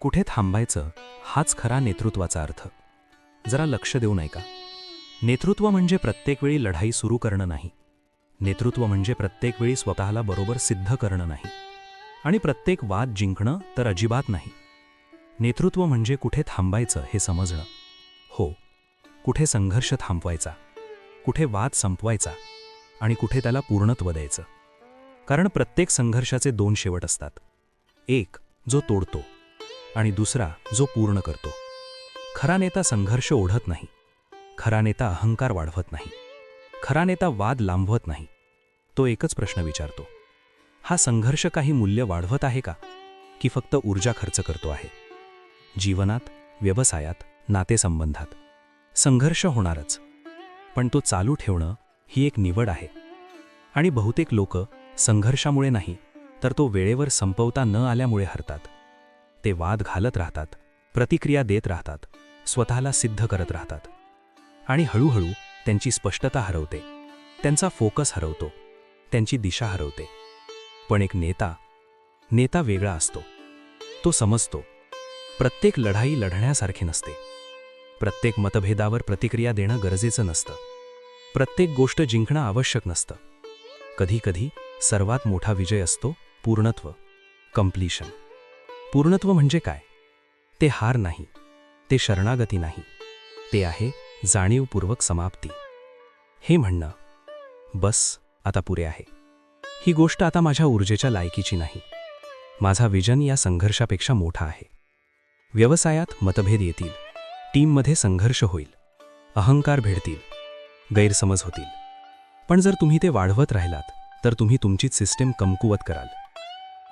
कुठे थांबायचं हाच खरा नेतृत्वाचा अर्थ. जरा लक्ष देऊ नये का? नेतृत्व म्हणजे प्रत्येक वेळी लढाई सुरू करणं नाही. नेतृत्व म्हणजे प्रत्येक वेळी स्वतःला बरोबर सिद्ध करणं नाही. आणि प्रत्येक वाद जिंकणं तर अजिबात नाही. नेतृत्व म्हणजे कुठे थांबायचं हे समजणं. हो, कुठे संघर्ष थांबवायचा, कुठे वाद संपवायचा आणि कुठे त्याला पूर्णत्व द्यायचं. कारण प्रत्येक संघर्षाचे दोन शेवट असतात. एक जो तोडतो आणि दुसरा जो पूर्ण करतो. खरा नेता संघर्ष ओढत नाही. खरा नेता अहंकार वाढवत नाही. खरा नेता वाद लांबवत नाही. तो एकच प्रश्न विचारतो, हा संघर्ष काही मूल्य वाढवत आहे का, की फक्त ऊर्जा खर्च करतो आहे? जीवनात, व्यवसायात, नातेसंबंधात संघर्ष होणारच, पण तो चालू ठेवणं ही एक निवड आहे. आणि बहुतेक लोक संघर्षामुळे नाही, तर तो वेळेवर संपवता न आल्यामुळे हरतात. ते वाद घालत राहतात, प्रतिक्रिया देत राहतात, स्वतःला सिद्ध करत राहतात. आणि हळूहळू त्यांची स्पष्टता हरवते, त्यांचा फोकस हरवतो, त्यांची दिशा हरवते. पण एक नेता वेगळा असतो. तो समजतो, प्रत्येक लढाई लढण्यासारखी नसते. प्रत्येक मतभेदावर प्रतिक्रिया देणं गरजेचं नसतं. प्रत्येक गोष्ट जिंकणं आवश्यक नसतं. कधीकधी सर्वात मोठा विजय असतो पूर्णत्व, कंप्लीशन. पूर्णत्व म्हणजे काय? ते हार नाही, ते शरणागती नाही, ते आहे जाणीवपूर्वक समाप्ती. हे म्हणणं, बस आता पुरे आहे. ही गोष्ट आता माझ्या ऊर्जेच्या लायकीची नाही. माझा विजन या संघर्षापेक्षा मोठा आहे. व्यवसायात मतभेद येतील, टीममध्ये संघर्ष होईल, अहंकार भेडतील, गैरसमज होतील. पण जर तुम्ही ते वाढवत राहिलात तर तुम्ही तुमचीच सिस्टीम कमकुवत कराल.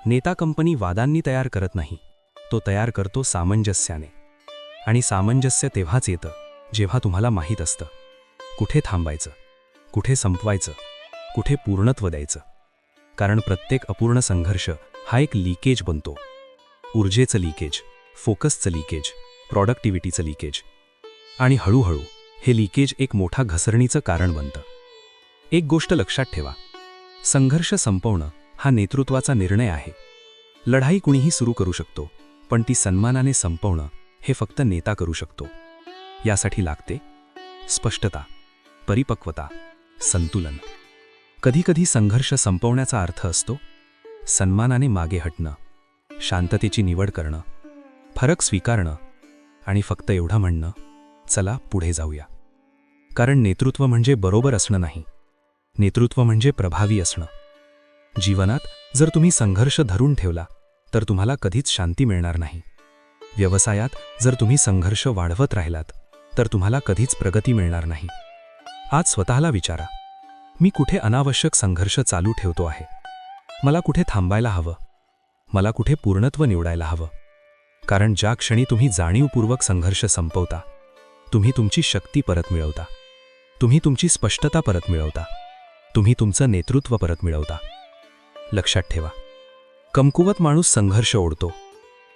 नेता कंपनी वादांनी तयार करत नाही, तो तयार करतो सामंजस्याने. आणि सामंजस्य तेव्हाच येतं जेव्हा तुम्हाला माहीत असतं कुठे थांबायचं, कुठे संपवायचं, कुठे पूर्णत्व द्यायचं. कारण प्रत्येक अपूर्ण संघर्ष हा एक लीकेज बनतो. ऊर्जेचं लीकेज, फोकसचं लीकेज, प्रॉडक्टिव्हिटीचं लीकेज. आणि हळूहळू हे लीकेज एक मोठा घसरणीचं कारण बनतं. एक गोष्ट लक्षात ठेवा, संघर्ष संपवणं हा नेतृत्वाचा निर्णय आहे. लढाई कुणीही सुरू करू शकतो, पण ती सन्मानाने संपवणं हे फक्त नेता करू शकतो. यासाठी लागते स्पष्टता, परिपक्वता, संतुलन. कधीकधी संघर्ष संपवण्याचा अर्थ असतो सन्मानाने मागे हटणं, शांततेची निवड करणं, फरक स्वीकारणं आणि फक्त एवढं म्हणणं, चला पुढे जाऊया. कारण नेतृत्व म्हणजे बरोबर असणं नाही, नेतृत्व म्हणजे प्रभावी असणं. जीवनात जर तुम्ही संघर्ष धरून ठेवला तर तुम्हाला कधीच शांती मिळणार नाही. व्यवसायात जर तुम्ही संघर्ष वाढवत राहिलात तर तुम्हाला कधीच प्रगती मिळणार नाही. आज स्वतःला विचारा, मी कुठे अनावश्यक संघर्ष चालू ठेवतो आहे? मला कुठे थांबायला हवं? मला कुठे पूर्णत्व निवडायला हवं? कारण ज्या क्षणी तुम्ही जाणीवपूर्वक संघर्ष संपवता, तुम्ही तुमची शक्ती परत मिळवता, तुम्ही तुमची स्पष्टता परत मिळवता, तुम्ही तुमचं नेतृत्व परत मिळवता. लक्षात ठेवा, कमकुवत माणूस संघर्ष ओढतो,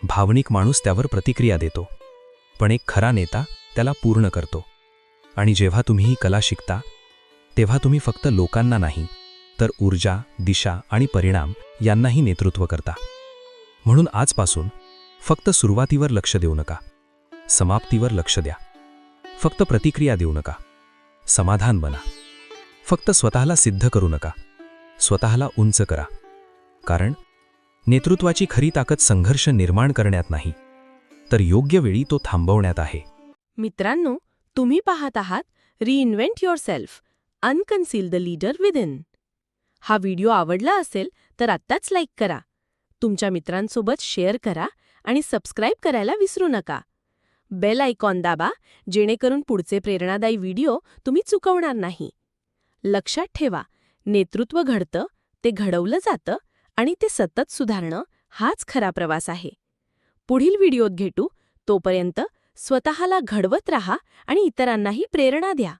भावनिक माणूस त्यावर प्रतिक्रिया देतो, पण एक खरा नेता त्याला पूर्ण करतो. आणि जेव्हा तुम्ही ही कला शिकता तेव्हा तुम्ही फक्त लोकांना नाही, तर ऊर्जा, दिशा आणि परिणाम यांनाही नेतृत्व करता. म्हणून आजपासून फक्त सुरुवातीवर लक्ष देऊ नका, समाप्तीवर लक्ष द्या. फक्त प्रतिक्रिया देऊ नका, समाधान बना. फक्त स्वतःला सिद्ध करू नका, स्वतःला उंच करा. कारण नेतृत्वाची खरी ताकद संघर्ष निर्माण करण्यात नाही, तर योग्य वेळी तो थांबवण्यात आहे. मित्रांनो, तुम्ही पाहत आहात reinvent yourself, unconceal the leader within. हा व्हिडिओ आवडला असेल तर आत्ताच लाईक करा, तुमच्या मित्रांसोबत शेअर करा आणि सबस्क्राईब करायला विसरू नका. बेल आयकॉन दाबा, जेणेकरून पुढचे प्रेरणादायी व्हिडिओ तुम्ही चुकवणार नाही. लक्षात ठेवा, नेतृत्व घडतं, ते घडवलं जातं आणि ते सतत सुधारणं हाच खरा प्रवास आहे. पुढील व्हिडिओत भेटू, तोपर्यंत स्वतःला घडवत राहा आणि इतरांनाही प्रेरणा द्या.